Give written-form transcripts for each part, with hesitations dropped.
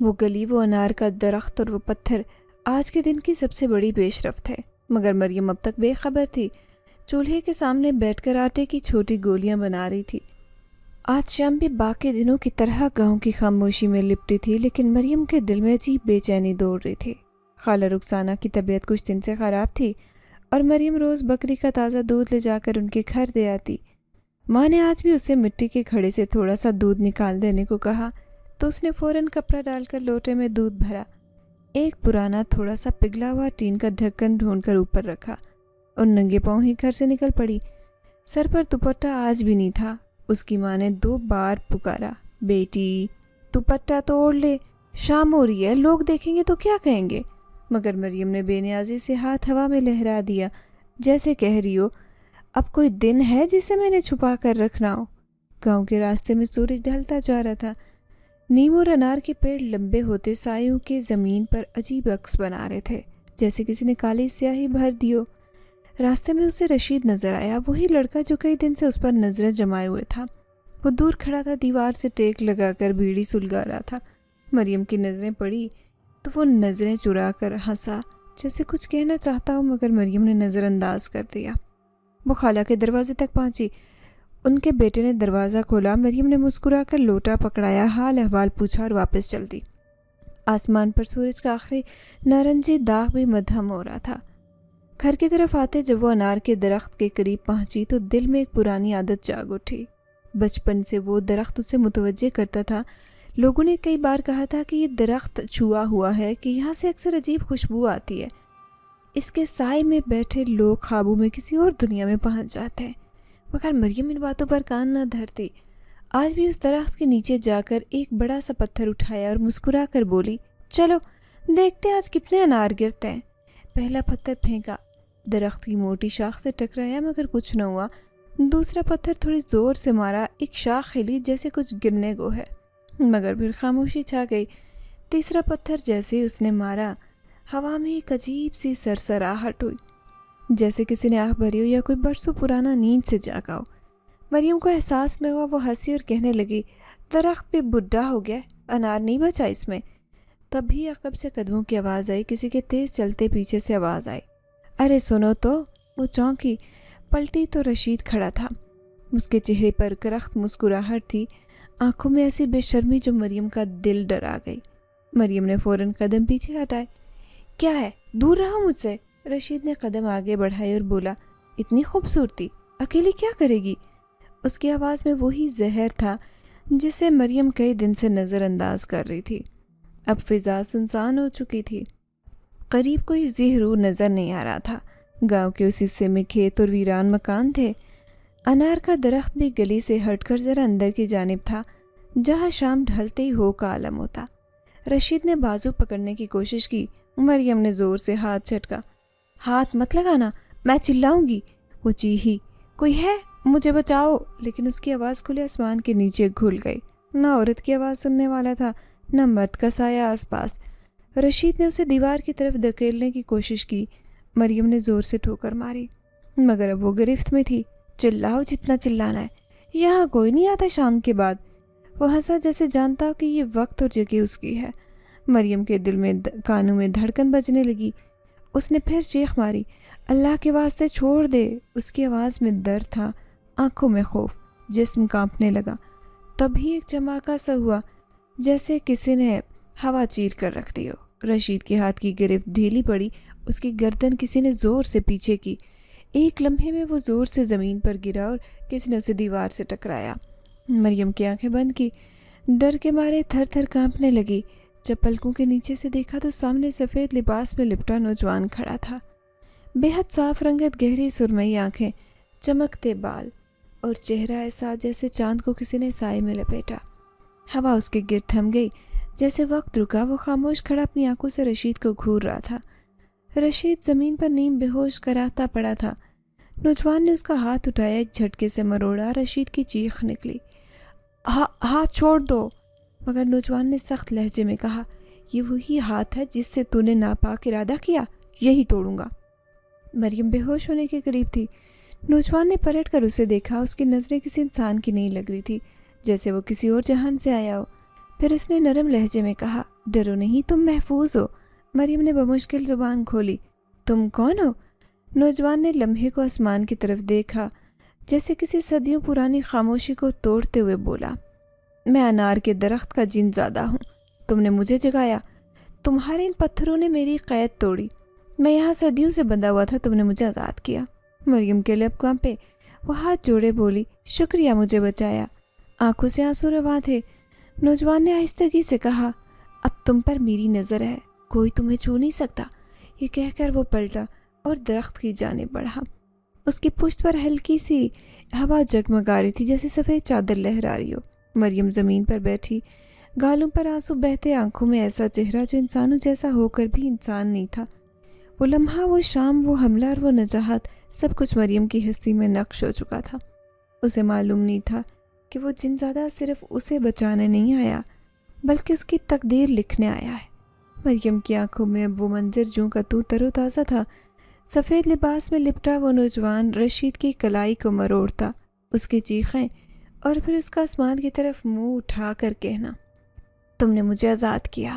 وہ گلی، وہ انار کا درخت اور وہ پتھر آج کے دن کی سب سے بڑی پیش رفت ہے، مگر مریم اب تک بے خبر تھی۔ چولہے کے سامنے بیٹھ کر آٹے کی چھوٹی گولیاں بنا رہی تھی۔ آج شام بھی باقی دنوں کی طرح گاؤں کی خاموشی میں لپٹی تھی، لیکن مریم کے دل میں عجیب بے چینی دوڑ رہی تھی۔ خالہ رخسانہ کی طبیعت کچھ دن سے خراب تھی اور مریم روز بکری کا تازہ دودھ لے جا کر ان کے گھر دے آتی۔ ماں نے آج بھی اسے مٹی کے گھڑے سے تھوڑا سا دودھ نکال دینے کو کہا تو اس نے فوراً کپڑا ڈال کر لوٹے میں دودھ بھرا، ایک پرانا تھوڑا سا پگھلا ہوا ٹین کا ڈھکن ڈھونڈ کر اوپر رکھا اور ننگے پاؤں ہی گھر سے نکل پڑی۔ سر پر دوپٹہ آج بھی نہیں تھا۔ اس کی ماں نے 2 بار پکارا، بیٹی دوپٹہ تو اوڑھ لے، شام ہو رہی ہے، لوگ دیکھیں گے تو کیا کہیں گے؟ مگر مریم نے بے نیازی سے ہاتھ ہوا میں لہرا دیا، جیسے کہہ رہی ہو اب کوئی دن ہے جسے میں نے چھپا کر رکھنا ہو۔ گاؤں کے راستے میں سورج ڈھلتا جا رہا تھا۔ نیم اور انار کے پیڑ لمبے ہوتے سایوں کے زمین پر عجیب عکس بنا رہے تھے، جیسے کسی نے کالی سیاہی بھر دی ہو۔ راستے میں اسے رشید نظر آیا، وہی لڑکا جو کئی دن سے اس پر نظریں جمائے ہوئے تھا۔ وہ دور کھڑا تھا، دیوار سے ٹیک لگا کر بیڑی سلگا رہا تھا۔ مریم کی نظریں پڑی تو وہ نظریں چرا کر ہنسا، جیسے کچھ کہنا چاہتا ہو، مگر مریم نے نظر انداز کر دیا۔ وہ خالہ کے دروازے تک پہنچی۔ ان کے بیٹے نے دروازہ کھولا۔ مریم نے مسکرا کر لوٹا پکڑایا، حال احوال پوچھا اور واپس چل دی۔ آسمان پر سورج کا آخری نارنجی داغ بھی مدھم ہو رہا تھا۔ گھر کی طرف آتے جب وہ انار کے درخت کے قریب پہنچی تو دل میں ایک پرانی عادت جاگ اٹھی۔ بچپن سے وہ درخت اسے متوجہ کرتا تھا۔ لوگوں نے کئی بار کہا تھا کہ یہ درخت چھوا ہوا ہے، کہ یہاں سے اکثر عجیب خوشبو آتی ہے۔ اس کے سائے میں بیٹھے لوگ خوابوں میں کسی اور دنیا میں پہنچ جاتے ہیں، مگر مریم ان باتوں پر کان نہ دھرتی۔ آج بھی اس درخت کے نیچے جا کر ایک بڑا سا پتھر اٹھایا اور مسکرا کر بولی، چلو دیکھتے آج کتنے انار گرتے ہیں۔ پہلا پتھر پھینکا، درخت کی موٹی شاخ سے ٹکرایا مگر کچھ نہ ہوا۔ دوسرا پتھر تھوڑی زور سے مارا، ایک شاخ ہلی جیسے کچھ گرنے کو ہے، مگر پھر خاموشی چھا گئی۔ تیسرا پتھر جیسے اس نے مارا، ہوا میں ایک عجیب سی سرسراہٹ ہوئی، جیسے کسی نے آہ بھری ہو یا کوئی برسوں پرانا نیند سے جاگا ہو۔ مریم کو احساس نہ ہوا، وہ ہنسی اور کہنے لگی، درخت بھی بڈھا ہو گیا، انار نہیں بچا اس میں۔ تبھی عقب سے قدموں کی آواز آئی، کسی کے تیز چلتے پیچھے سے آواز آئی، ارے سنو تو۔ وہ چونکی، پلٹی تو رشید کھڑا تھا۔ اس کے چہرے پر کرخت مسکراہٹ تھی، آنکھوں میں ایسی بے شرمی جو مریم کا دل ڈرا گئی۔ مریم نے فوراً قدم پیچھے ہٹائے۔ کیا ہے، دور رہو مجھ سے۔ رشید نے قدم آگے بڑھائے اور بولا، اتنی خوبصورتی اکیلی کیا کرے گی؟ اس کی آواز میں وہی زہر تھا جسے مریم کئی دن سے نظر انداز کر رہی تھی۔ اب فضا سنسان ہو چکی تھی، قریب کوئی ذہ رو نظر نہیں آ رہا تھا۔ گاؤں کے اس حصے میں کھیت اور ویران مکان تھے۔ انار کا درخت بھی گلی سے ہٹ کر ذرا اندر کی جانب تھا، جہاں شام ڈھلتے ہی ہو کا عالم ہوتا۔ رشید نے بازو پکڑنے کی کوشش کی، مریم نے زور سے ہاتھ جھٹکا۔ ہاتھ مت لگانا، میں چلاؤں گی۔ وہ چیخی، کوئی ہے، مجھے بچاؤ، لیکن اس کی آواز کھلے آسمان کے نیچے گھل گئی۔ نہ عورت کی آواز سننے والا تھا، نہ مرد کا سایہ آس پاس۔ رشید نے اسے دیوار کی طرف دھکیلنے کی کوشش کی، مریم نے زور سے ٹھوکر ماری، مگر اب وہ گرفت میں تھی۔ چلاؤ جتنا چلانا ہے، یہاں کوئی نہیں آتا شام کے بعد۔ وہ ہنسا جیسے جانتا ہو کہ یہ وقت اور جگہ اس کی ہے۔ مریم کے دل میں کانوں میں دھڑکن بجنے لگی۔ اس نے پھر چیخ ماری، اللہ کے واسطے چھوڑ دے۔ اس کی آواز میں درد تھا، آنکھوں میں خوف، جسم کانپنے لگا۔ تبھی ایک چماکا سا ہوا، جیسے کسی نے ہوا چیر کر رکھ دی ہو۔ رشید کے ہاتھ کی گرفت ڈھیلی پڑی، اس کی گردن کسی نے زور سے پیچھے کی۔ ایک لمحے میں وہ زور سے زمین پر گرا اور کسی نے اسے دیوار سے ٹکرایا۔ مریم کی آنکھیں بند کی، ڈر کے مارے تھر تھر کانپنے لگی۔ جب پلکوں کے نیچے سے دیکھا تو سامنے سفید لباس میں لپٹا نوجوان کھڑا تھا۔ بے حد صاف رنگت، گہری سرمئی آنکھیں، چمکتے بال اور چہرہ ایسا جیسے چاند کو کسی نے سائے میں لپیٹا۔ ہوا اس کے گرد تھم گئی، جیسے وقت رکا۔ وہ خاموش کھڑا اپنی آنکھوں سے رشید کو گھور رہا تھا۔ رشید زمین پر نیم بے ہوش کراہتا پڑا تھا۔ نوجوان نے اس کا ہاتھ اٹھایا، ایک جھٹکے سے مروڑا۔ رشید کی چیخ نکلی، ہاتھ چھوڑ دو۔ مگر نوجوان نے سخت لہجے میں کہا، یہ وہی ہاتھ ہے جس سے تو نے ناپاک ارادہ کیا، یہی توڑوں گا۔ مریم بے ہوش ہونے کے قریب تھی۔ نوجوان نے پلٹ کر اسے دیکھا، اس کی نظریں کسی انسان کی نہیں لگ رہی تھی، جیسے وہ کسی اور جہان سے آیا ہو۔ پھر اس نے نرم لہجے میں کہا، ڈرو نہیں، تم محفوظ ہو۔ مریم نے بمشکل زبان کھولی۔ تم کون ہو؟ نوجوان نے لمحے کو آسمان کی طرف دیکھا، جیسے کسی صدیوں پرانی خاموشی کو توڑتے ہوئے بولا، میں انار کے درخت کا جن زادہ ہوں۔ تم نے مجھے جگایا، تمہارے ان پتھروں نے میری قید توڑی، میں یہاں صدیوں سے بندھا ہوا تھا، تم نے مجھے آزاد کیا۔ مریم کے لب کانپے، وہ ہاتھ جوڑے بولی، شکریہ، مجھے بچایا۔ آنکھوں سے آنسو رواں تھے۔ نوجوان نے آہستگی سے کہا، اب تم پر میری نظر ہے، کوئی تمہیں چھو نہیں سکتا۔ یہ کہہ کر وہ پلٹا اور درخت کی جانب بڑھا۔ اس کی پشت پر ہلکی سی ہوا جگمگا رہی تھی، جیسے سفید چادر لہرا رہی ہو۔ مریم زمین پر بیٹھی، گالوں پر آنسو بہتے، آنکھوں میں ایسا چہرہ جو انسانوں جیسا ہو کر بھی انسان نہیں تھا۔ وہ لمحہ، وہ شام، وہ حملہ اور وہ نجاحت، سب کچھ مریم کی ہستی میں نقش ہو چکا تھا۔ اسے معلوم نہیں تھا کہ وہ جن زادہ صرف اسے بچانے نہیں آیا، بلکہ اس کی تقدیر لکھنے آیا ہے۔ مریم کی آنکھوں میں اب وہ منظر جوں کا تر و تازہ تھا۔ سفید لباس میں لپٹا وہ نوجوان رشید کی کلائی کو مروڑتا، اس کی چیخیں، اور پھر اس کا آسمان کی طرف منہ اٹھا کر کہنا، تم نے مجھے آزاد کیا۔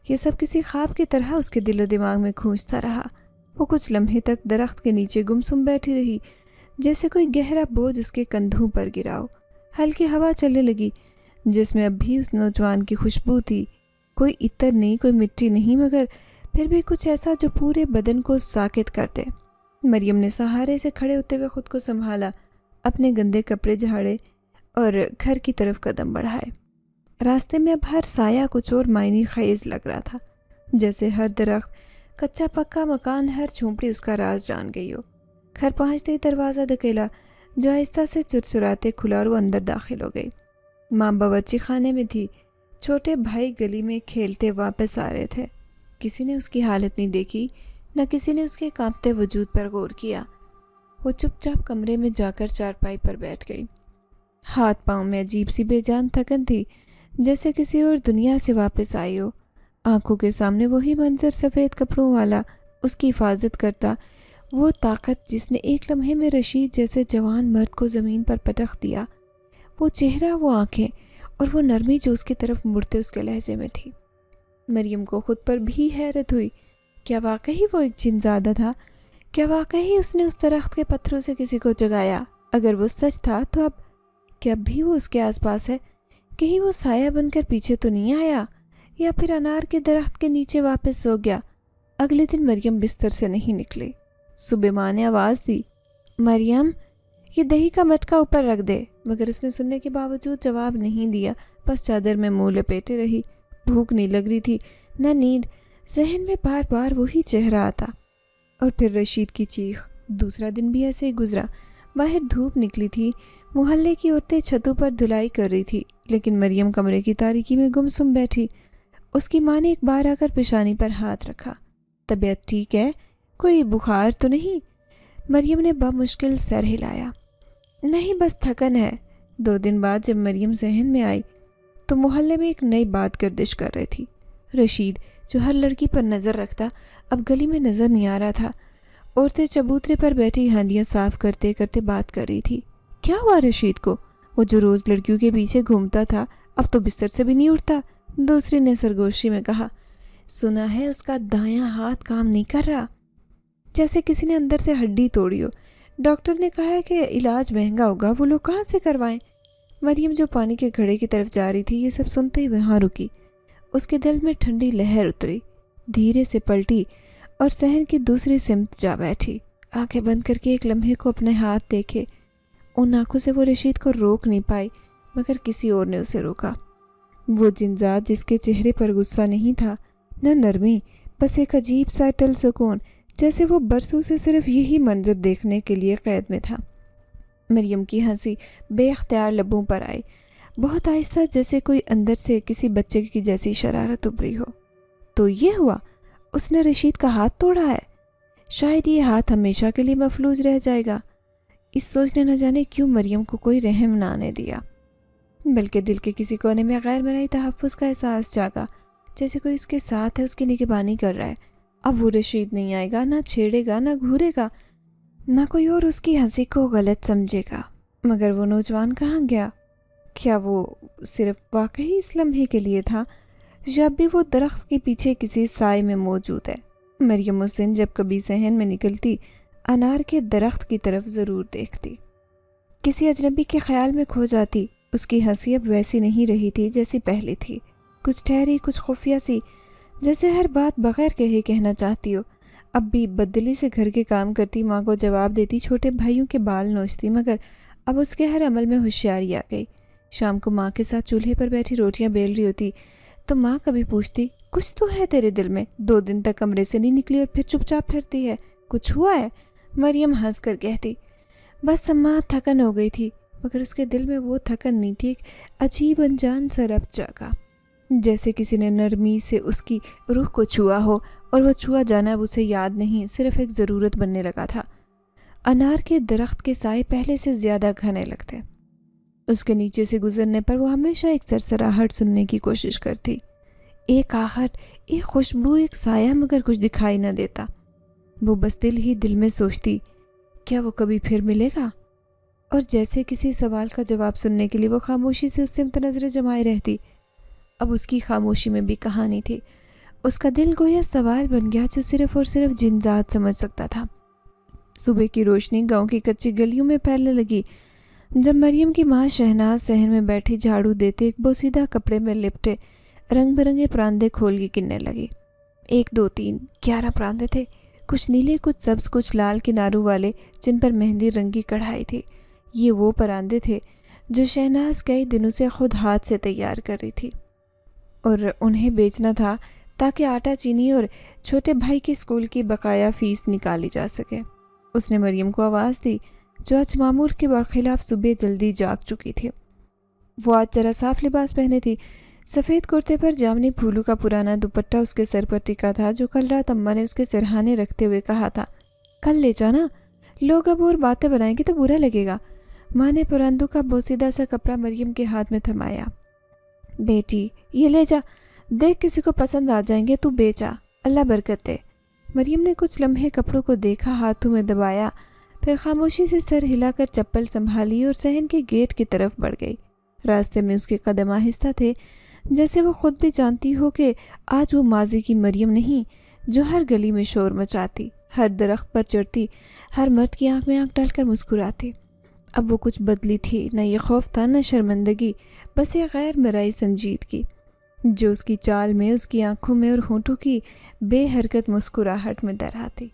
یہ سب کسی خواب کی طرح اس کے دل و دماغ میں گونجتا رہا۔ وہ کچھ لمحے تک درخت کے نیچے گمسم بیٹھی رہی، جیسے کوئی گہرا بوجھ اس کے کندھوں پر گرا ہو۔ ہلکی ہوا چلنے لگی، جس میں اب بھی اس نوجوان کی خوشبو تھی، کوئی عطر نہیں، کوئی مٹی نہیں، مگر پھر بھی کچھ ایسا جو پورے بدن کو ساکت کر دے۔ مریم نے سہارے سے کھڑے ہوتے ہوئے خود کو سنبھالا، اپنے گندے کپڑے جھاڑے اور گھر کی طرف قدم بڑھائے۔ راستے میں اب ہر سایہ کچھ اور معنی خیز لگ رہا تھا، جیسے ہر درخت، کچا پکا مکان، ہر جھونپڑی اس کا راز جان گئی ہو۔ گھر پہنچتے ہی دروازہ دھکیلا، جو آہستہ سے چرچراتے کھلا اور وہ اندر داخل ہو گئی۔ ماں باورچی خانے میں تھی، چھوٹے بھائی گلی میں کھیلتے واپس آ رہے تھے۔ کسی نے اس کی حالت نہیں دیکھی، نہ کسی نے اس کے کانپتے وجود پر غور کیا۔ وہ چپ چاپ کمرے میں جا کر چارپائی پر بیٹھ گئی۔ ہاتھ پاؤں میں عجیب سی بے جان تھکن تھی، جیسے کسی اور دنیا سے واپس آئی ہو۔ آنکھوں کے سامنے وہی منظر، سفید کپڑوں والا، اس کی حفاظت کرتا، وہ طاقت جس نے ایک لمحے میں رشید جیسے جوان مرد کو زمین پر پٹخ دیا، وہ چہرہ، وہ آنکھیں اور وہ نرمی جو اس کی طرف مڑتے اس کے لہجے میں تھی۔ مریم کو خود پر بھی حیرت ہوئی، کیا واقعی وہ ایک جن زادہ تھا؟ کیا واقعی اس نے اس درخت کے پتھروں سے کسی کو جگایا؟ اگر وہ سچ تھا تو اب کیا بھی وہ اس کے آس پاس ہے؟ کہیں وہ سایہ بن کر پیچھے تو نہیں آیا، یا پھر انار کے درخت کے نیچے واپس سو گیا؟ اگلے دن مریم بستر سے نہیں نکلی۔ صبح ماں نے آواز دی، مریم یہ دہی کا مٹکا اوپر رکھ دے، مگر اس نے سننے کے باوجود جواب نہیں دیا، بس چادر میں منہ لپیٹے رہی۔ بھوک نہیں لگ رہی تھی، نہ نیند، ذہن میں بار بار وہی چہرہ آتا۔ اور پھر رشید کی چیخ۔ دوسرا دن بھی ایسے ہی گزرا۔ باہر دھوپ نکلی تھی، محلے کی عورتیں چھتوں پر دھلائی کر رہی تھی، لیکن مریم کمرے کی تاریکی میں گمسم بیٹھی۔ اس کی ماں نے ایک بار آ کر پیشانی پر ہاتھ رکھا۔ طبیعت ٹھیک ہے؟ کوئی بخار تو نہیں؟ مریم نے بمشکل سر ہلایا۔ نہیں، بس تھکن ہے۔ 2 دن بعد جب مریم ذہن میں آئی تو محلے میں ایک نئی بات گردش کر رہی تھی۔ رشید، جو ہر لڑکی پر نظر رکھتا، اب گلی میں نظر نہیں آ رہا تھا۔ عورتیں چبوترے پر بیٹھی ہانڈیاں صاف کرتے کرتے بات کر رہی تھی۔ کیا ہوا رشید کو؟ وہ جو روز لڑکیوں کے پیچھے گھومتا تھا، اب تو بستر سے بھی نہیں اٹھتا۔ دوسری نے سرگوشی میں کہا، سنا ہے اس کا دایاں ہاتھ کام نہیں کر رہا، جیسے کسی نے اندر سے ہڈی توڑی ہو۔ ڈاکٹر نے کہا ہے کہ علاج مہنگا ہوگا، وہ لوگ کہاں سے کروائیں؟ مریم جو پانی کے گھڑے کی طرف جا رہی تھی، یہ سب سنتے ہی وہاں رکی۔ اس کے دل میں ٹھنڈی لہر اتری، دھیرے سے پلٹی اور صحن کی دوسری سمت جا بیٹھی۔ آنکھیں بند کر کے ایک لمحے کو اپنے ہاتھ دیکھے۔ ان آنکھوں سے وہ رشید کو روک نہیں پائی، مگر کسی اور نے اسے روکا۔ وہ جنزاد جس کے چہرے پر غصہ نہیں تھا، نہ نرمی، بس ایک عجیب سا اٹل سکون، جیسے وہ برسوں سے صرف یہی منظر دیکھنے کے لیے قید میں تھا۔ مریم کی ہنسی بے اختیار لبوں پر آئی، بہت آہستہ، جیسے کوئی اندر سے کسی بچے کی جیسی شرارت ابری ہو۔ تو یہ ہوا، اس نے رشید کا ہاتھ توڑا ہے؟ شاید یہ ہاتھ ہمیشہ کے لیے مفلوج رہ جائے گا۔ اس سوچ نے نہ جانے کیوں مریم کو کوئی رحم نہ آنے دیا، بلکہ دل کے کسی کونے میں غیر مرئی تحفظ کا احساس جاگا، جیسے کوئی اس کے ساتھ ہے، اس کی نگہبانی کر رہا ہے۔ اب وہ رشید نہیں آئے گا، نہ چھیڑے گا، نہ گھورے گا، نہ کوئی اور اس کی ہنسی کو غلط سمجھے گا۔ مگر وہ نوجوان کہاں گیا؟ کیا وہ صرف واقعی اس لمحے کے لیے تھا، یا اب بھی وہ درخت کے پیچھے کسی سائے میں موجود ہے۔ مریم اس دن جب کبھی صحن میں نکلتی انار کے درخت کی طرف ضرور دیکھتی، کسی اجنبی کے خیال میں کھو جاتی۔ اس کی ہنسی اب ویسی نہیں رہی تھی جیسی پہلے تھی، کچھ ٹھہری، کچھ خفیہ سی، جیسے ہر بات بغیر کہے کہنا چاہتی ہو۔ اب بھی بدلی سے گھر کے کام کرتی، ماں کو جواب دیتی، چھوٹے بھائیوں کے بال نوچتی، مگر اب اس کے ہر عمل میں ہوشیاری آ گئی۔ شام کو ماں کے ساتھ چولہے پر بیٹھی روٹیاں بیل رہی ہوتی تو ماں کبھی پوچھتی، کچھ تو ہے تیرے دل میں، 2 دن تک کمرے سے نہیں نکلی اور پھر چپ چاپ پھرتی ہے، کچھ ہوا ہے؟ مریم ہنس کر کہتی، بس اماں تھکن ہو گئی تھی۔ مگر اس کے دل میں وہ تھکن نہیں تھی، ایک عجیب انجان سا ربط جاگا، جیسے کسی نے نرمی سے اس کی روح کو چھوا ہو، اور وہ چھوا جانا اب اسے یاد نہیں، صرف ایک ضرورت بننے لگا تھا۔ انار کے درخت کے سائے پہلے سے زیادہ گھنے لگتے، اس کے نیچے سے گزرنے پر وہ ہمیشہ ایک سرسراہٹ سننے کی کوشش کرتی، ایک آہٹ، ایک خوشبو، ایک سایہ، مگر کچھ دکھائی نہ دیتا۔ وہ بس دل ہی دل میں سوچتی، کیا وہ کبھی پھر ملے گا؟ اور جیسے کسی سوال کا جواب سننے کے لیے وہ خاموشی سے اس سے متنظریں جمائے رہتی۔ اب اس کی خاموشی میں بھی کہانی تھی، اس کا دل گویا سوال بن گیا جو صرف اور صرف جن ذات سمجھ سکتا تھا۔ صبح کی روشنی گاؤں کی کچی گلیوں میں پھیلنے لگی جب مریم کی ماں شہناز صحن میں بیٹھی جھاڑو دیتے ایک بوسیدہ کپڑے میں لپٹے رنگ برنگے پراندے کھول کے گننے لگی۔ 1 2 3 11 پراندے تھے، کچھ نیلے، کچھ سبز، کچھ لال کناروں والے جن پر مہندی رنگی کڑھائی تھی۔ یہ وہ پراندے تھے جو شہناز کئی دنوں سے خود ہاتھ سے تیار کر رہی تھی، اور انہیں بیچنا تھا تاکہ آٹا، چینی اور چھوٹے بھائی کے اسکول کی بقایا فیس نکالی جا سکے۔ اس نے مریم کو آواز دی جو آج معمول کے برخلاف صبح جلدی جاگ چکی تھی۔ وہ آج ذرا صاف لباس پہنے تھی، سفید کرتے پر جامنی پھولوں کا پرانا دوپٹہ اس کے سر پر ٹکا تھا جو کل رات اماں نے اس کے سرہانے رکھتے ہوئے کہا تھا، کل لے جانا، لوگ اب اور باتیں بنائیں گے تو برا لگے گا۔ ماں نے پراندوں کا بوسیدہ سا کپڑا مریم کے ہاتھ میں تھمایا۔ بیٹی یہ لے جا، دیکھ کسی کو پسند آ جائیں گے تو بیچا، اللہ برکت دے۔ مریم نے کچھ لمحے کپڑوں کو دیکھا، ہاتھوں میں دبایا، پھر خاموشی سے سر ہلا کر چپل سنبھالی اور صحن کے گیٹ کی طرف بڑھ گئی۔ راستے میں اس کے قدم آہستہ تھے، جیسے وہ خود بھی جانتی ہو کہ آج وہ ماضی کی مریم نہیں جو ہر گلی میں شور مچاتی، ہر درخت پر چڑھتی، ہر مرد کی آنکھ میں آنکھ ڈال کر مسکراتی۔ اب وہ کچھ بدلی تھی، نہ یہ خوف تھا، نہ شرمندگی، بس یہ غیر مرئی سنجیدگی جو اس کی چال میں، اس کی آنکھوں میں اور ہونٹوں کی بے حرکت مسکراہٹ میں در آتی۔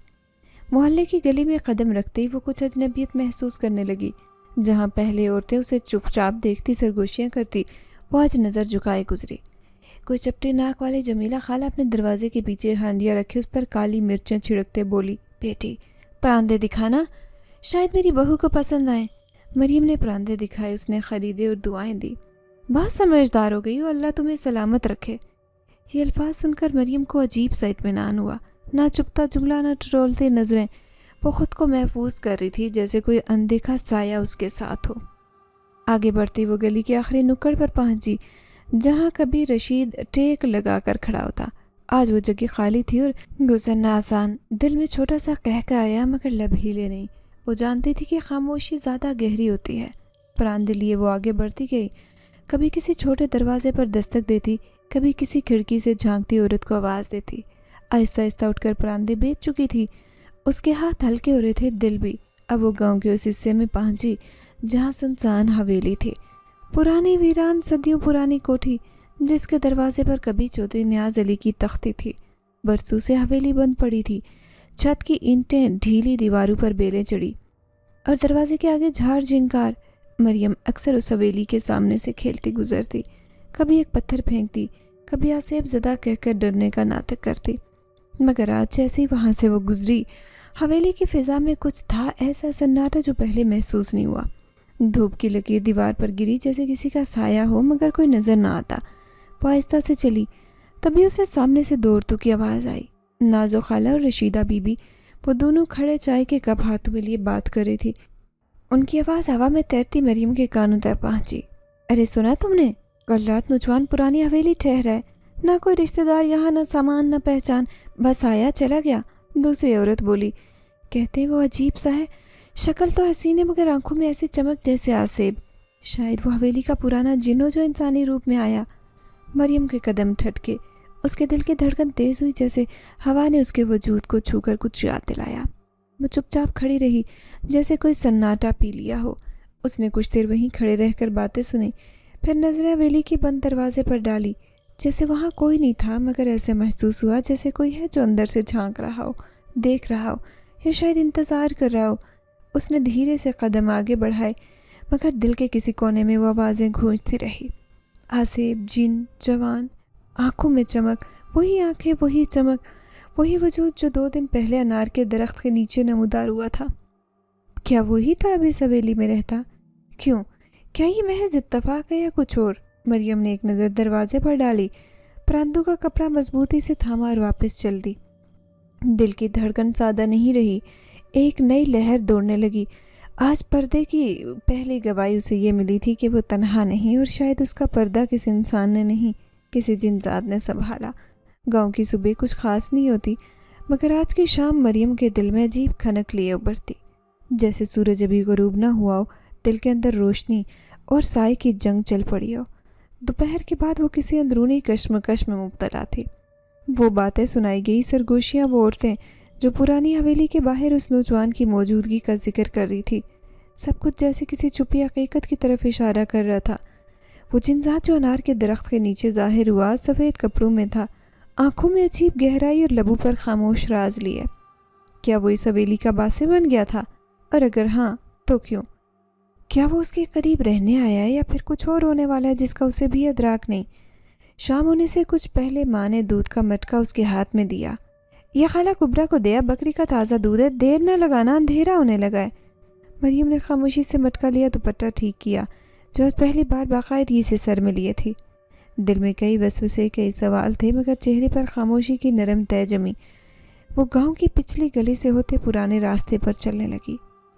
محلے کی گلی میں قدم رکھتے ہی وہ کچھ اجنبیت محسوس کرنے لگی۔ جہاں پہلے عورتیں اسے چپ چاپ دیکھتی، سرگوشیاں کرتی، وہ آج نظر جھکائے گزری۔ کوئی چپٹی ناک والی جمیلہ خالہ اپنے دروازے کے پیچھے ہانڈیاں رکھے اس پر کالی مرچیں چھڑکتے بولی، بیٹی پراندے دکھانا، شاید میری بہو کو پسند آئیں۔ مریم نے پراندے دکھائے، اس نے خریدے اور دعائیں دی۔ بہت سمجھدار ہو گئی ہو، اللہ تمہیں سلامت رکھے۔ یہ الفاظ سن کر مریم کو عجیب سا اطمینان ہوا، نہ چپتا جملہ، نہ ٹٹولتی نظریں، وہ خود کو محفوظ کر رہی تھی جیسے کوئی اندیکھا سایہ اس کے ساتھ ہو۔ آگے بڑھتی وہ گلی کے آخری نکڑ پر پہنچی جہاں کبھی رشید ٹیک لگا کر کھڑا ہوتا۔ آج وہ جگہ خالی تھی اور گزرنا آسان۔ دل میں چھوٹا سا قہقہ آیا مگر لب ہیلے نہیں۔ وہ جانتی تھی کہ خاموشی زیادہ گہری ہوتی ہے۔ پراندے لیے وہ آگے بڑھتی گئی، کبھی کسی چھوٹے دروازے پر دستک دیتی، کبھی کسی کھڑکی سے جھانکتی عورت کو آواز دیتی۔ آہستہ آہستہ اٹھ کر پراندے بیچ چکی تھی، اس کے ہاتھ ہلکے ہو رہے تھے، دل بھی۔ اب وہ گاؤں کے اس حصے میں پہنچی جہاں سنسان حویلی تھی، پرانی ویران صدیوں پرانی کوٹھی جس کے دروازے پر کبھی چودھری نیاز علی کی تختی تھی۔ برسوں سے حویلی بند پڑی تھی، چھت کی اینٹیں ڈھیلی، دیواروں پر بیلیں چڑھی اور دروازے کے آگے جھاڑ جھنکار۔ مریم اکثر اس حویلی کے سامنے سے کھیلتی گزرتی، کبھی ایک پتھر پھینکتی، کبھی آسیب زدہ کہہ کر ڈرنے کا ناٹک کرتی، مگر آج جیسے وہاں سے وہ گزری، حویلی کی فضا میں کچھ تھا ایسا سناٹا جو پہلے محسوس نہیں ہوا۔ دھوپ کی لکیر دیوار پر گری جیسے کسی کا سایہ ہو مگر کوئی نظر نہ آتا۔ وہ آہستہ سے چلی، تبھی اسے سامنے سے 2 عورتوں کی آواز آئی، نازو خالہ اور رشیدہ بی بی۔ وہ دونوں کھڑے چائے کے کپ ہاتھوں میں لیے بات کر رہی تھی۔ ان کی آواز ہوا میں تیرتی مریم کے کانوں تک پہنچی۔ ارے سنا تم نے؟ کل رات نوجوان پرانی حویلی ٹھہرا ہے، نہ کوئی رشتہ دار یہاں، نہ سامان، نہ پہچان، بس آیا چلا گیا۔ دوسری عورت بولی، کہتے وہ عجیب سا ہے، شکل تو حسین ہے مگر آنکھوں میں ایسی چمک جیسے آسیب، شاید وہ حویلی کا پرانا جن ہو جو انسانی روپ میں آیا۔ مریم کے قدم ٹھٹکے، اس کے دل کی دھڑکن تیز ہوئی، جیسے ہوا نے اس کے وجود کو چھو کر کچھ یاد دلایا۔ وہ چپ چاپ کھڑی رہی، جیسے کوئی سناٹا پی لیا ہو۔ اس نے کچھ دیر وہیں کھڑے رہ کر باتیں سنی، پھر نظریں حویلی کے بند دروازے پر ڈالی، جیسے وہاں کوئی نہیں تھا، مگر ایسے محسوس ہوا جیسے کوئی ہے جو اندر سے جھانک رہا ہو، دیکھ رہا ہو، یا شاید انتظار کر رہا ہو۔ اس نے دھیرے سے قدم آگے بڑھائے، مگر دل کے کسی کونے میں وہ آوازیں گونجتی رہی۔ آصف، جن، جوان، آنکھوں میں چمک، وہی آنکھیں، وہی چمک، وہی وجود جو 2 دن پہلے انار کے درخت کے نیچے نمودار ہوا تھا۔ کیا وہی تھا ابھی اس حویلی میں رہتا؟ کیوں؟ کیا یہ محض اتفاق ہے یا کچھ اور؟ مریم نے ایک نظر دروازے پر ڈالی، پراندو کا کپڑا مضبوطی سے تھاما اور واپس چل دی۔ دل کی دھڑکن سادہ نہیں رہی، ایک نئی لہر دوڑنے لگی۔ آج پردے کی پہلی گواہی اسے یہ ملی تھی کہ وہ تنہا نہیں، اور شاید اس کا پردہ کسی انسان نے نہیں، کسی جن ذات نے سنبھالا۔ گاؤں کی صبح کچھ خاص نہیں ہوتی، مگر آج کی شام مریم کے دل میں عجیب کھنک لیے ابھرتی، جیسے سورج ابھی غروب نہ ہوا ہو، دل کے اندر روشنی اور سائے کی جنگ چل پڑی ہو۔ دوپہر کے بعد وہ کسی اندرونی کشمکش میں مبتلا تھی۔ وہ باتیں سنائی گئی، سرگوشیاں، وہ عورتیں جو پرانی حویلی کے باہر اس نوجوان کی موجودگی کا ذکر کر رہی تھی، سب کچھ جیسے کسی چھپی حقیقت کی طرف اشارہ کر رہا تھا۔ وہ جنزات جو انار کے درخت کے نیچے ظاہر ہوا، سفید کپڑوں میں تھا، آنکھوں میں عجیب گہرائی اور لبوں پر خاموش راز لیے۔ کیا وہ اس حویلی کا باسے بن گیا تھا؟ اور اگر ہاں تو کیوں؟ کیا وہ اس کے قریب رہنے آیا ہے، یا پھر کچھ اور ہونے والا ہے جس کا اسے بھی ادراک نہیں؟ شام ہونے سے کچھ پہلے ماں نے دودھ کا مٹکا اس کے ہاتھ میں دیا۔ یہ خالہ کبرا کو دیا، بکری کا تازہ دودھ ہے، دیر نہ لگانا، اندھیرا ہونے لگا ہے۔ مریم نے خاموشی سے مٹکا لیا، دوپٹہ ٹھیک کیا جو آج پہلی بار باقاعدگی سے سر میں لیے تھی۔ دل میں کئی وسوسے، کئی سوال تھے، مگر چہرے پر خاموشی کی نرم تہ جمی۔ وہ گاؤں کی پچھلی گلی سے ہوتے پرانے راستے پر چلنے لگی۔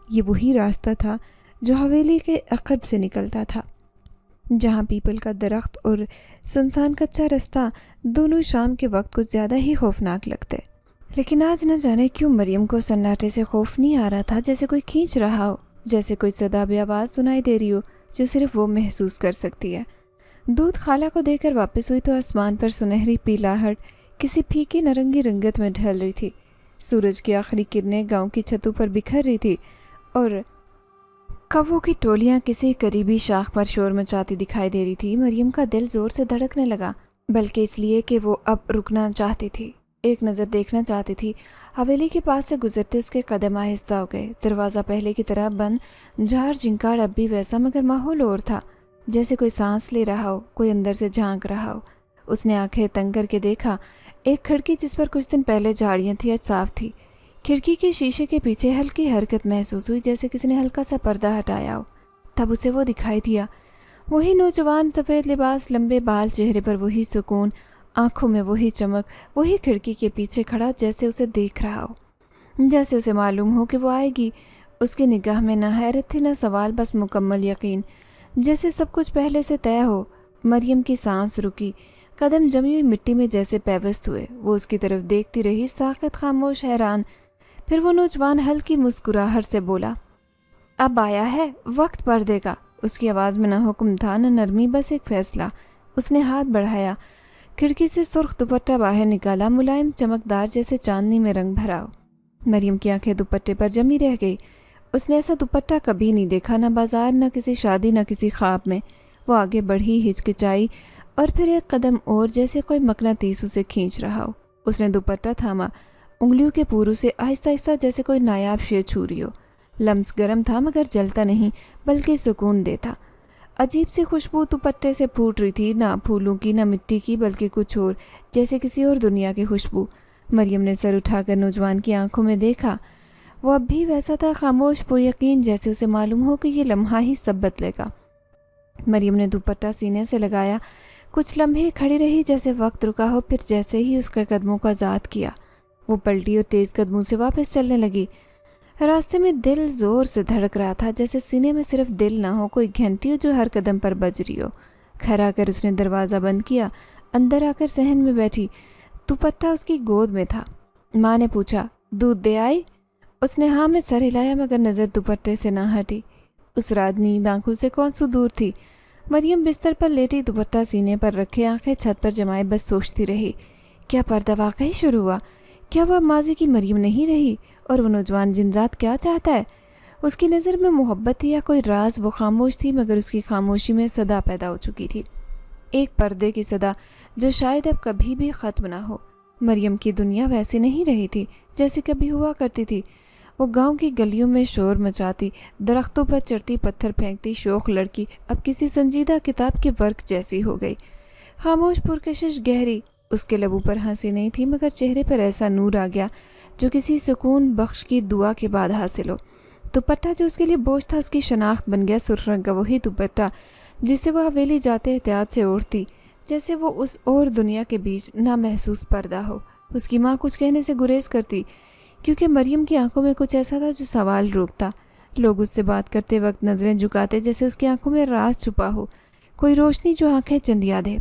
یہ وہی راستہ تھا جو حویلی کے عقب سے نکلتا تھا، جہاں پیپل کا درخت اور سنسان کچا رستہ دونوں شام کے وقت کچھ زیادہ ہی خوفناک لگتے۔ لیکن آج نہ جانے کیوں مریم کو سناٹے سے خوف نہیں آ رہا تھا، جیسے کوئی کھینچ رہا ہو، جیسے کوئی صدا بے آواز سنائی دے رہی ہو جو صرف وہ محسوس کر سکتی ہے۔ دودھ خالہ کو دے کر واپس ہوئی تو آسمان پر سنہری پیلاہٹ کسی پھیکی نارنگی رنگت میں ڈھل رہی تھی۔ سورج کی آخری کرنیں گاؤں کی چھتوں پر بکھر رہی تھی، اور کووں کی ٹولیاں کسی قریبی شاخ پر شور مچاتی دکھائی دے رہی تھی۔ مریم کا دل زور سے دھڑکنے لگا، بلکہ اس لیے کہ وہ اب رکنا چاہتی تھی، ایک نظر دیکھنا چاہتی تھی۔ حویلی کے پاس سے گزرتے اس کے قدم آہستہ ہو گئے۔ دروازہ پہلے کی طرح بند، جھاڑ جھنکاڑ اب بھی ویسا، مگر ماحول اور تھا، جیسے کوئی سانس لے رہا ہو، کوئی اندر سے جھانک رہا ہو۔ اس نے آنکھیں تنگ کر کے دیکھا، ایک کھڑکی جس پر کچھ دن پہلے جھاڑیاں تھیں آج صاف تھی۔ کھڑکی کے شیشے کے پیچھے ہلکی حرکت محسوس ہوئی، جیسے کسی نے ہلکا سا پردہ ہٹایا ہو۔ تب اسے وہ دکھائی دیا، وہی نوجوان، سفید لباس، لمبے بال، چہرے پر وہی سکون، آنکھوں میں وہی چمک، وہی کھڑکی کے پیچھے کھڑا، جیسے اسے دیکھ رہا ہو، جیسے اسے معلوم ہو کہ وہ آئے گی۔ اس کی نگاہ میں نہ حیرت تھی نہ سوال، بس مکمل یقین، جیسے سب کچھ پہلے سے طے ہو۔ مریم کی سانس رکی، قدم جمی ہوئی مٹی میں جیسے پیوست ہوئے۔ وہ اس کی طرف دیکھتی رہی، ساکت، خاموش، حیران۔ پھر وہ نوجوان ہلکی مسکراہٹ سے بولا، اب آیا ہے وقت پردے کا۔ اس کی آواز میں نہ حکم تھا نہ نرمی، بس ایک فیصلہ۔ اس نے ہاتھ بڑھایا، کھڑکی سے سرخ دوپٹہ باہر نکالا، ملائم، چمکدار، جیسے چاندنی میں رنگ بھرا ہو۔ مریم کی آنکھیں دوپٹے پر جمی رہ گئی۔ اس نے ایسا دوپٹہ کبھی نہیں دیکھا، نہ بازار، نہ کسی شادی، نہ کسی خواب میں۔ وہ آگے بڑھی، ہچکچائی، اور پھر ایک قدم اور، جیسے کوئی مقناطیس اسے کھینچ رہا ہو۔ اس نے دوپٹہ تھاما، انگلیوں کے پوروں سے آہستہ آہستہ، جیسے کوئی نایاب شے چھو رہی ہو۔ لمس گرم تھا، مگر جلتا نہیں، بلکہ سکون دہ تھا۔ عجیب سی خوشبو دوپٹے سے پھوٹ رہی تھی، نہ پھولوں کی، نہ مٹی کی، بلکہ کچھ اور، جیسے کسی اور دنیا کی خوشبو۔ مریم نے سر اٹھا کر نوجوان کی آنکھوں میں دیکھا۔ وہ اب بھی ویسا تھا، خاموش، پر یقین، جیسے اسے معلوم ہو کہ یہ لمحہ ہی سب بدلے گا۔ مریم نے دوپٹہ سینے سے لگایا، کچھ لمحے کھڑی رہی، جیسے وقت رکا ہو، پھر جیسے ہی اس کے قدموں کا ذات کیا، وہ پلٹی اور تیز قدموں سے واپس چلنے لگی۔ راستے میں دل زور سے دھڑک رہا تھا، جیسے سینے میں صرف دل نہ ہو، کوئی گھنٹی ہو جو ہر قدم پر بج رہی ہو۔ گھر آ کر اس نے دروازہ بند کیا، اندر آ کر صحن میں بیٹھی۔ دوپٹہ اس کی گود میں تھا۔ ماں نے پوچھا، دودھ دے آئی؟ اس نے ہاں میں سر ہلایا، مگر نظر دوپٹے سے نہ ہٹی۔ اس رات نیند آنکھوں سے کون سو دور تھی۔ مریم بستر پر لیٹی دوپٹہ سینے پر رکھے آنکھیں چھت پر جمائے بس سوچتی رہی، کیا پردہ واقعی شروع ہوا؟ کیا وہ اب ماضی کی مریم نہیں رہی؟ اور وہ نوجوان جنزاد کیا چاہتا ہے؟ اس کی نظر میں محبت تھی یا کوئی راز؟ وہ خاموش تھی، مگر اس کی خاموشی میں صدا پیدا ہو چکی تھی، ایک پردے کی صدا جو شاید اب کبھی بھی ختم نہ ہو۔ مریم کی دنیا ویسی نہیں رہی تھی جیسے کبھی ہوا کرتی تھی۔ وہ گاؤں کی گلیوں میں شور مچاتی، درختوں پر چڑھتی، پتھر پھینکتی شوخ لڑکی اب کسی سنجیدہ کتاب کے ورق جیسی ہو گئی، خاموش، پرکشش، گہری۔ اس کے لبوں پر ہنسی نہیں تھی، مگر چہرے پر ایسا نور آ گیا جو کسی سکون بخش کی دعا کے بعد حاصل ہو۔ دوپٹہ جو اس کے لیے بوجھ تھا اس کی شناخت بن گیا، سرخ رنگ کا وہی دوپٹہ جسے وہ حویلی جاتے احتیاط سے اوڑھتی، جیسے وہ اس اور دنیا کے بیچ نامحسوس پردہ ہو۔ اس کی ماں کچھ کہنے سے گریز کرتی، کیونکہ مریم کی آنکھوں میں کچھ ایسا تھا جو سوال روکتا۔ لوگ اس سے بات کرتے وقت نظریں جھکاتے جیسے اس کی آنکھوں میں راز چھپا ہو، کوئی روشنی جو آنکھیں چندیا دے۔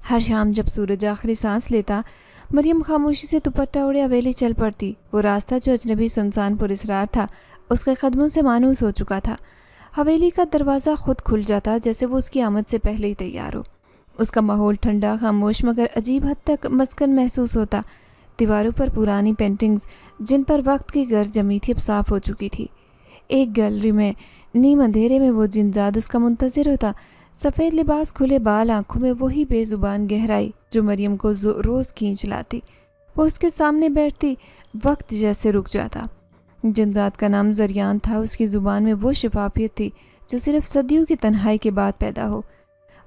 ہر شام جب سورج آخری سانس لیتا، مریم خاموشی سے دوپٹہ اوڑھے حویلی چل پڑتی۔ وہ راستہ جو اجنبی سنسان پر اسرار تھا اس کے قدموں سے مانوس ہو چکا تھا۔ حویلی کا دروازہ خود کھل جاتا جیسے وہ اس کی آمد سے پہلے ہی تیار ہو۔ اس کا ماحول ٹھنڈا، خاموش، مگر عجیب حد تک مسکن محسوس ہوتا۔ دیواروں پر پرانی پینٹنگز جن پر وقت کی گرد جمی تھی اب صاف ہو چکی تھی۔ ایک گیلری میں نیم اندھیرے میں وہ جنزاد اس کا منتظر ہوتا، سفید لباس، کھلے بال، آنکھوں میں وہی بے زبان گہرائی جو مریم کو روز کھینچ لاتی۔ وہ اس کے سامنے بیٹھتی، وقت جیسے رک جاتا۔ جنزاد کا نام زریان تھا، اس کی زبان میں وہ شفافیت تھی جو صرف صدیوں کی تنہائی کے بعد پیدا ہو۔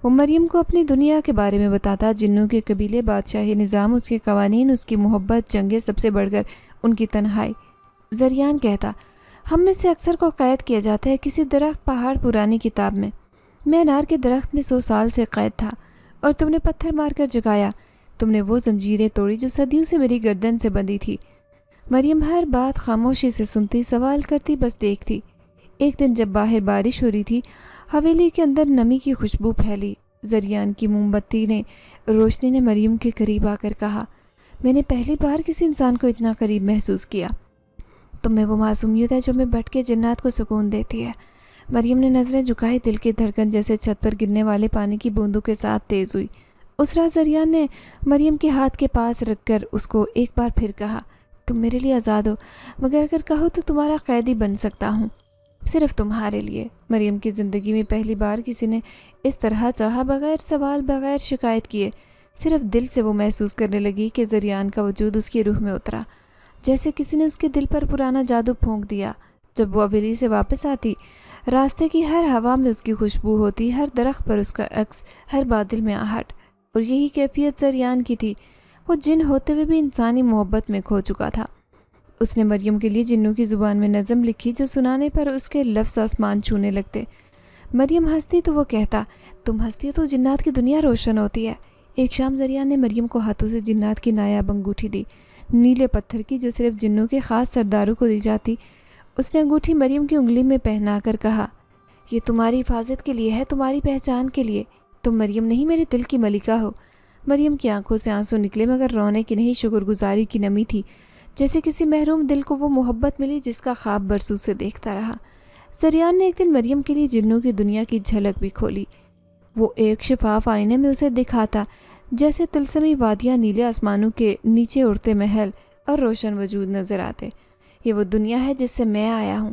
وہ مریم کو اپنی دنیا کے بارے میں بتاتا، جنوں کے قبیلے، بادشاہی نظام، اس کے قوانین، اس کی محبت، جنگیں، سب سے بڑھ کر ان کی تنہائی۔ زریان کہتا، ہم میں سے اکثر کو قید کیا جاتا ہے کسی درخت، پہاڑ، پرانی کتاب میں انار کے درخت میں 100 سال سے قید تھا اور تم نے پتھر مار کر جگایا۔ تم نے وہ زنجیریں توڑی جو صدیوں سے میری گردن سے بندھی تھی۔ مریم ہر بات خاموشی سے سنتی، سوال کرتی، بس دیکھتی۔ ایک دن جب باہر بارش ہو رہی تھی، حویلی کے اندر نمی کی خوشبو پھیلی۔ زریان کی موم بتی نے روشنی نے مریم کے قریب آ کر کہا، میں نے پہلی بار کسی انسان کو اتنا قریب محسوس کیا۔ تم میں وہ معصومیت ہے جو میں بھٹکے جنات کو سکون دیتی ہے۔ مریم نے نظریں جھکائی، دل کی دھڑکن جیسے چھت پر گرنے والے پانی کی بوندوں کے ساتھ تیز ہوئی۔ اس رات زریان نے مریم کے ہاتھ کے پاس رکھ کر اس کو ایک بار پھر کہا، تم میرے لیے آزاد ہو، مگر اگر کہو تو تمہارا قیدی بن سکتا ہوں، صرف تمہارے لیے۔ مریم کی زندگی میں پہلی بار کسی نے اس طرح چاہا، بغیر سوال، بغیر شکایت کیے۔ صرف دل سے وہ محسوس کرنے لگی کہ زریان کا وجود اس کی روح میں اترا، جیسے کسی نے اس کے دل پر پرانا جادو پھونک دیا۔ جب وہ حویلی سے واپس آتی، راستے کی ہر ہوا میں اس کی خوشبو ہوتی، ہر درخت پر اس کا عکس، ہر بادل میں آہٹ۔ اور یہی کیفیت زریان کی تھی، وہ جن ہوتے ہوئے بھی انسانی محبت میں کھو چکا تھا۔ اس نے مریم کے لیے جنوں کی زبان میں نظم لکھی جو سنانے پر اس کے لفظ آسمان چھونے لگتے۔ مریم ہنستی تو وہ کہتا، تم ہنستی تو جنات کی دنیا روشن ہوتی ہے۔ ایک شام زریان نے مریم کو ہاتھوں سے جنات کی نایاب انگوٹھی دی، نیلے پتھر کی جو صرف جنوں کے خاص سرداروں کو دی جاتی۔ اس نے انگوٹھی مریم کی انگلی میں پہنا کر کہا، یہ تمہاری حفاظت کے لیے ہے، تمہاری پہچان کے لیے۔ تم مریم نہیں، میرے دل کی ملکہ ہو۔ مریم کی آنکھوں سے آنسو نکلے، مگر رونے کی نہیں، شکر گزاری کی نمی تھی، جیسے کسی محروم دل کو وہ محبت ملی جس کا خواب برسوں سے دیکھتا رہا۔ زریان نے ایک دن مریم کے لیے جنوں کی دنیا کی جھلک بھی کھولی۔ وہ ایک شفاف آئینے میں اسے دکھاتا، جیسے تلسمی وادیاں، نیلے آسمانوں کے نیچے اڑتے محل اور روشن وجود نظر آتے۔ یہ وہ دنیا ہے جس سے میں آیا ہوں،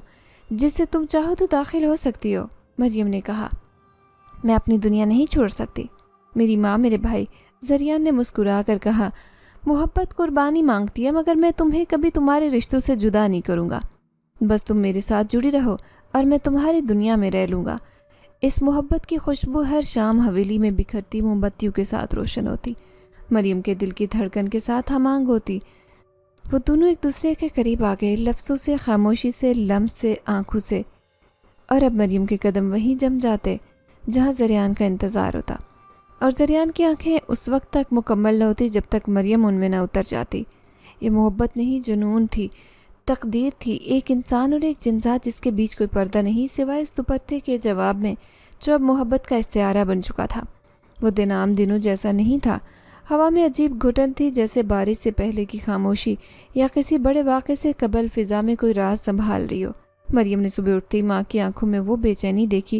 جس سے تم چاہو تو داخل ہو سکتی ہو۔ مریم نے کہا، میں اپنی دنیا نہیں چھوڑ سکتی، میری ماں، میرے بھائی۔ زریان نے مسکرا کر کہا، محبت قربانی مانگتی ہے، مگر میں تمہیں کبھی تمہارے رشتوں سے جدا نہیں کروں گا۔ بس تم میرے ساتھ جڑی رہو اور میں تمہاری دنیا میں رہ لوں گا۔ اس محبت کی خوشبو ہر شام حویلی میں بکھرتی موم بتیوں کے ساتھ روشن ہوتی، مریم کے دل کی دھڑکن کے ساتھ ہم آہنگ ہوتی۔ وہ دونوں ایک دوسرے کے قریب آ گئے، لفظوں سے، خاموشی سے، لمس سے، آنکھوں سے۔ اور اب مریم کے قدم وہیں جم جاتے جہاں زریان کا انتظار ہوتا، اور زریان کی آنکھیں اس وقت تک مکمل نہ ہوتی جب تک مریم ان میں نہ اتر جاتی۔ یہ محبت نہیں، جنون تھی، تقدیر تھی، ایک انسان اور ایک جنزاد جس کے بیچ کوئی پردہ نہیں سوائے اس دوپٹے کے جواب میں جو اب محبت کا استعارہ بن چکا تھا۔ وہ دن عام دنوں جیسا نہیں تھا، ہوا میں عجیب گھٹن تھی، جیسے بارش سے پہلے کی خاموشی یا کسی بڑے واقعے سے قبل فضا میں کوئی راز سنبھال رہی ہو۔ مریم نے صبح اٹھتی ماں کی آنکھوں میں وہ بے چینی دیکھی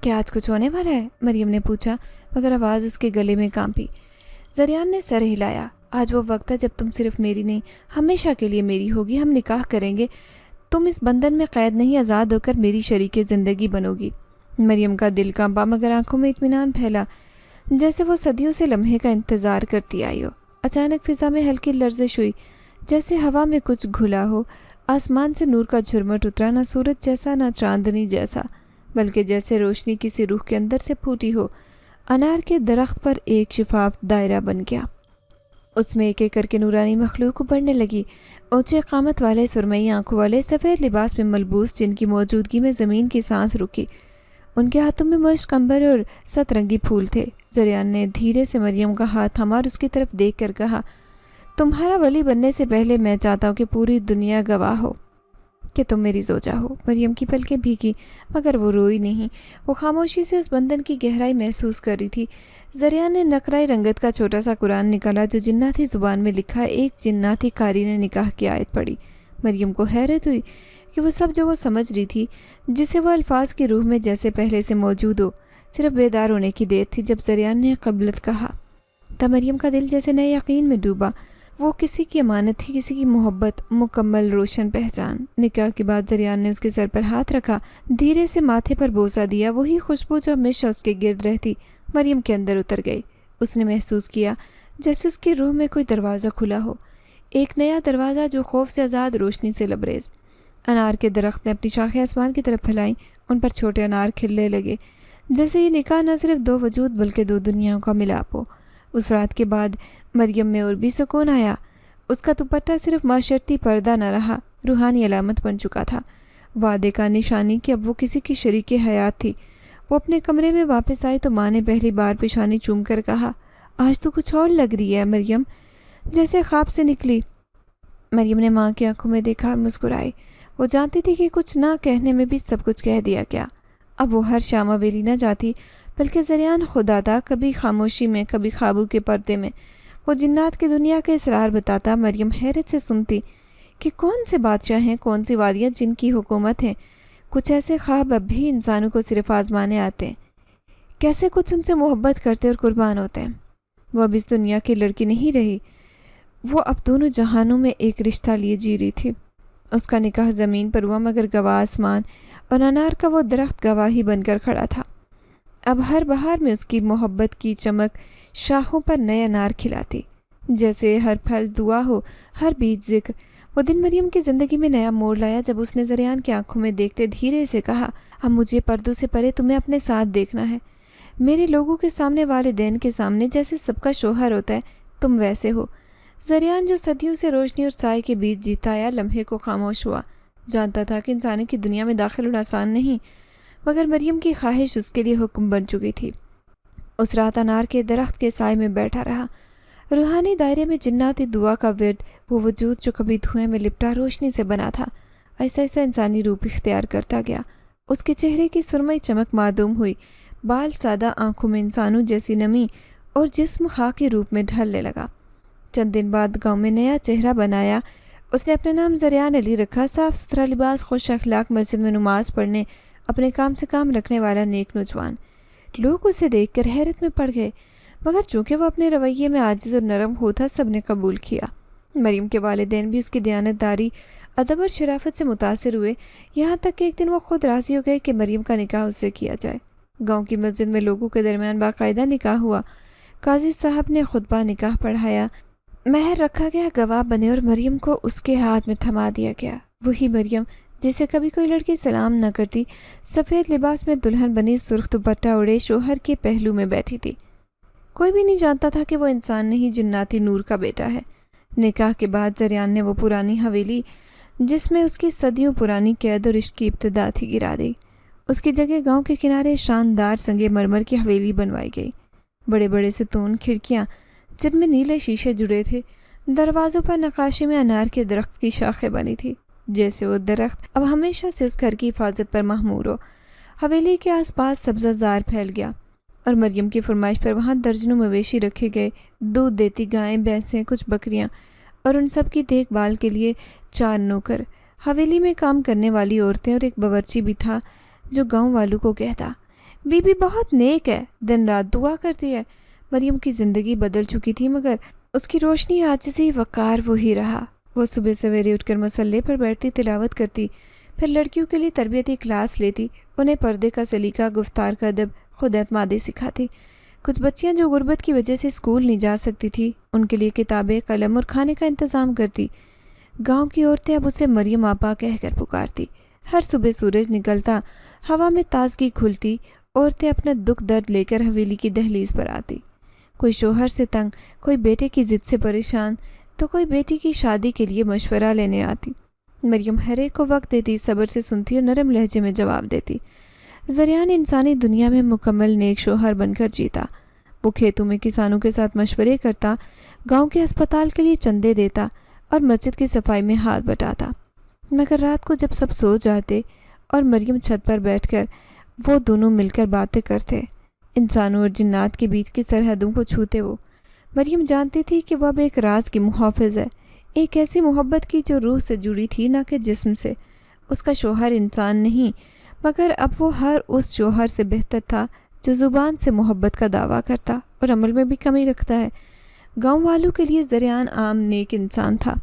کیا آج کچھ ہونے والا ہے؟ مریم نے پوچھا مگر آواز اس کے گلے میں کانپی۔ زریان نے سر ہلایا۔ آج وہ وقت ہے جب تم صرف میری نہیں ہمیشہ کے لیے میری ہوگی۔ ہم نکاح کریں گے، تم اس بندھن میں قید نہیں، آزاد ہو کر میری شریک زندگی بنو گی۔ مریم کا دل کانپا مگر آنکھوں میں اطمینان پھیلا، جیسے وہ صدیوں سے لمحے کا انتظار کرتی آئی ہو۔ اچانک فضا میں ہلکی لرزش ہوئی، جیسے ہوا میں کچھ گھلا ہو۔ آسمان سے نور کا جھرمٹ اترا، نہ سورج جیسا نہ چاندنی جیسا، بلکہ جیسے روشنی کسی روح کے اندر سے پھوٹی ہو۔ انار کے درخت پر ایک شفاف دائرہ بن گیا، اس میں ایک ایک کر کے نورانی مخلوق ابھرنے لگی۔ اونچے قامت والے، سرمئی آنکھوں والے، سفید لباس میں ملبوس، جن کی موجودگی میں زمین کی سانس رکی۔ ان کے ہاتھوں میں مشک، عنبر اور سترنگی پھول تھے۔ زریان نے دھیرے سے مریم کا ہاتھ تھاما اور اس کی طرف دیکھ کر کہا، تمہارا ولی بننے سے پہلے میں چاہتا ہوں کہ پوری دنیا گواہ ہو کہ تم میری زوجہ ہو۔ مریم کی پلکیں بھیگی مگر وہ روئی نہیں، وہ خاموشی سے اس بندھن کی گہرائی محسوس کر رہی تھی۔ زریان نے نقرائی رنگت کا چھوٹا سا قرآن نکالا جو جناتی زبان میں لکھا ایک جناتی قاری نے نکاح کی آیت پڑھی۔ مریم کو حیرت ہوئی کہ وہ سب جو وہ سمجھ رہی تھی، جسے وہ الفاظ کی روح میں جیسے پہلے سے موجود ہو، صرف بیدار ہونے کی دیر تھی۔ جب زریان نے قبلت کہا تب مریم کا دل جیسے نئے یقین میں ڈوبا۔ وہ کسی کی امانت تھی، کسی کی محبت، مکمل روشن پہچان۔ نکاح کے بعد زریان نے اس کے سر پر ہاتھ رکھا، دھیرے سے ماتھے پر بوسہ دیا۔ وہی خوشبو جو ہمیشہ اس کے گرد رہتی مریم کے اندر اتر گئی۔ اس نے محسوس کیا جیسے اس کی روح میں کوئی دروازہ کھلا ہو، ایک نیا دروازہ جو خوف سے آزاد، روشنی سے لبریز۔ انار کے درخت نے اپنی شاخیں آسمان کی طرف پھیلائیں، ان پر چھوٹے انار کھلنے لگے، جیسے یہ نکاح نہ صرف دو وجود بلکہ دو دنیاؤں کا ملاپ ہو۔ اس رات کے بعد مریم میں اور بھی سکون آیا۔ اس کا دوپٹہ صرف معاشرتی پردہ نہ رہا، روحانی علامت بن چکا تھا، وعدے کا نشانی کہ اب وہ کسی کی شریک حیات تھی۔ وہ اپنے کمرے میں واپس آئی تو ماں نے پہلی بار پیشانی چوم کر کہا، آج تو کچھ اور لگ رہی ہے مریم، جیسے خواب سے نکلی۔ مریم نے ماں کی آنکھوں میں دیکھا اور مسکرائی۔ وہ جانتی تھی کہ کچھ نہ کہنے میں بھی سب کچھ کہہ دیا گیا۔ اب وہ ہر شام حویلی نہ جاتی، بلکہ زریان خود آتا، کبھی خاموشی میں، کبھی خوابوں کے پردے میں۔ وہ جنات کی دنیا کے اسرار بتاتا۔ مریم حیرت سے سنتی کہ کون سے بادشاہ ہیں، کون سی وادیاں جن کی حکومت ہیں۔ کچھ ایسے خواب اب بھی انسانوں کو صرف آزمانے آتے ہیں، کیسے کچھ ان سے محبت کرتے اور قربان ہوتے ہیں۔ وہ اب اس دنیا کی لڑکی نہیں رہی، وہ اب دونوں جہانوں میں ایک رشتہ لیے جی رہی تھی۔ اس کا نکاح زمین پر ہوا مگر گواہ آسمان، اور انار کا وہ درخت گواہی بن کر کھڑا تھا۔ اب ہر بہار میں اس کی محبت کی چمک شاخوں پر نئے انار کھلاتی، جیسے ہر پھل دعا ہو، ہر بیج ذکر۔ وہ دن مریم کی زندگی میں نیا موڑ لایا جب اس نے زریان کی آنکھوں میں دیکھتے دھیرے سے کہا، اب مجھے پردوں سے پرے تمہیں اپنے ساتھ دیکھنا ہے۔ میرے لوگوں کے سامنے، والدین کے سامنے جیسے سب کا شوہر ہوتا ہے، تم ویسے ہو۔ زریان جو صدیوں سے روشنی اور سائے کے بیچ جیتا آیا، لمحے کو خاموش ہوا۔ جانتا تھا کہ انسانی کی دنیا میں داخل ہونا آسان نہیں، مگر مریم کی خواہش اس کے لیے حکم بن چکی تھی۔ اس رات انار کے درخت کے سائے میں بیٹھا رہا، روحانی دائرے میں جناتی دعا کا ورد، وہ وجود جو کبھی دھوئیں میں لپٹا روشنی سے بنا تھا، ایسا ایسا انسانی روپ اختیار کرتا گیا۔ اس کے چہرے کی سرمئی چمک معدوم ہوئی، بال سادہ، آنکھوں میں انسانوں جیسی نمی، اور جسم خاکی روپ میں ڈھلنے لگا۔ چند دن بعد گاؤں میں نیا چہرہ بنایا۔ اس نے اپنے نام زریان علی رکھا، صاف ستھرا لباس، خوش اخلاق، مسجد میں نماز پڑھنے، اپنے کام سے کام رکھنے والا نیک نوجوان۔ لوگ اسے دیکھ کر حیرت میں پڑ گئے، مگر چونکہ وہ اپنے رویے میں عاجز اور نرم ہوتا، سب نے قبول کیا۔ مریم کے والدین بھی اس کی دیانت داری، ادب اور شرافت سے متاثر ہوئے، یہاں تک کہ ایک دن وہ خود راضی ہو گئے کہ مریم کا نکاح اس سے کیا جائے۔ گاؤں کی مسجد میں لوگوں کے درمیان باقاعدہ نکاح ہوا، قاضی صاحب نے خطبہ نکاح پڑھایا، مہر رکھا گیا، گواہ بنے اور مریم کو اس کے ہاتھ میں تھما دیا گیا۔ وہی مریم جسے کبھی کوئی لڑکی سلام نہ کرتی، سفید لباس میں دلہن بنی، سرخ دوپٹہ اڑے، شوہر کے پہلو میں بیٹھی تھی۔ کوئی بھی نہیں جانتا تھا کہ وہ انسان نہیں، جناتی نور کا بیٹا ہے۔ نکاح کے بعد زریان نے وہ پرانی حویلی جس میں اس کی صدیوں پرانی قید اور عشق کی ابتدا تھی گرا دی۔ اس کی جگہ گاؤں کے کنارے شاندار سنگ مرمر کی حویلی بنوائی گئی، بڑے بڑے ستون، کھڑکیاں جن میں نیلے شیشے جڑے تھے، دروازوں پر نقاشی میں انار کے درخت کی شاخیں بنی تھی، جیسے وہ درخت اب ہمیشہ سے اس گھر کی حفاظت پر مہمور ہو۔ حویلی کے آس پاس سبزہ زار پھیل گیا، اور مریم کی فرمائش پر وہاں درجنوں مویشی رکھے گئے، دودھ دیتی گائیں، بھینسیں، کچھ بکریاں، اور ان سب کی دیکھ بھال کے لیے 4 نوکر۔ حویلی میں کام کرنے والی عورتیں اور ایک باورچی بھی تھا جو گاؤں والوں کو کہتا، بی بی بہت نیک ہے، دن رات دعا کرتی ہے۔ مریم کی زندگی بدل چکی تھی مگر اس کی روشنی عاجزی وقار وہی رہا۔ وہ صبح سویرے اٹھ کر مصلی پر بیٹھتی، تلاوت کرتی، پھر لڑکیوں کے لیے تربیتی کلاس لیتی، انہیں پردے کا سلیقہ، گفتار کا ادب، خود اعتمادی سکھاتی۔ کچھ بچیاں جو غربت کی وجہ سے اسکول نہیں جا سکتی تھی، ان کے لیے کتابیں، قلم اور کھانے کا انتظام کرتی۔ گاؤں کی عورتیں اب اسے مریم آپا کہہ کر پکارتی۔ ہر صبح سورج نکلتا، ہوا میں تازگی کھلتی، عورتیں اپنا دکھ درد لے کر حویلی کی دہلیز پر آتی۔ کوئی شوہر سے تنگ، کوئی بیٹے کی ضد سے پریشان، تو کوئی بیٹی کی شادی کے لیے مشورہ لینے آتی۔ مریم ہر ایک کو وقت دیتی، صبر سے سنتی اور نرم لہجے میں جواب دیتی۔ زریان انسانی دنیا میں مکمل نیک شوہر بن کر جیتا۔ وہ کھیتوں میں کسانوں کے ساتھ مشورے کرتا، گاؤں کے ہسپتال کے لیے چندے دیتا اور مسجد کی صفائی میں ہاتھ بٹاتا۔ مگر رات کو جب سب سو جاتے اور مریم چھت پر بیٹھ کر وہ دونوں مل کر باتیں کرتے، انسانوں اور جنات کے بیچ کی سرحدوں کو چھوتے، وہ مریم جانتی تھی کہ وہ اب ایک راز کی محافظ ہے، ایک ایسی محبت کی جو روح سے جڑی تھی نہ کہ جسم سے۔ اس کا شوہر انسان نہیں، مگر اب وہ ہر اس شوہر سے بہتر تھا جو زبان سے محبت کا دعویٰ کرتا اور عمل میں بھی کمی رکھتا ہے۔ گاؤں والوں کے لیے زریان عام نیک انسان تھا،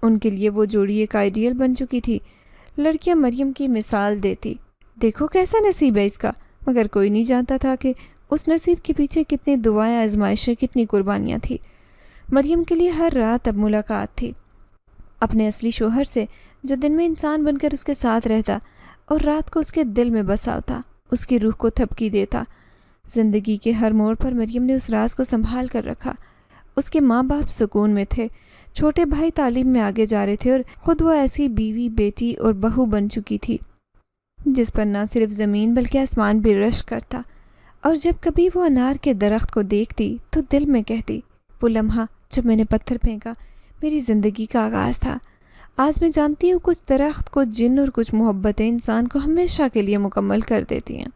ان کے لیے وہ جوڑی ایک آئیڈیل بن چکی تھی۔ لڑکیاں مریم کی مثال دیتی، دیکھو کیسا نصیب ہے اس کا، مگر کوئی نہیں جانتا تھا کہ اس نصیب کے پیچھے کتنی دعائیں، آزمائشیں، کتنی قربانیاں تھیں۔ مریم کے لیے ہر رات اب ملاقات تھی اپنے اصلی شوہر سے، جو دن میں انسان بن کر اس کے ساتھ رہتا اور رات کو اس کے دل میں بسا ہوتا، اس کی روح کو تھپکی دیتا۔ زندگی کے ہر موڑ پر مریم نے اس راز کو سنبھال کر رکھا۔ اس کے ماں باپ سکون میں تھے، چھوٹے بھائی تعلیم میں آگے جا رہے تھے اور خود وہ ایسی بیوی، بیٹی اور بہو بن چکی تھی جس پر نہ صرف زمین بلکہ آسمان بھی رشک کرتا۔ اور جب کبھی وہ انار کے درخت کو دیکھتی تو دل میں کہتی، وہ لمحہ جب میں نے پتھر پھینکا میری زندگی کا آغاز تھا۔ آج میں جانتی ہوں کچھ درخت، کچھ جن اور کچھ محبتیں انسان کو ہمیشہ کے لیے مکمل کر دیتی ہیں۔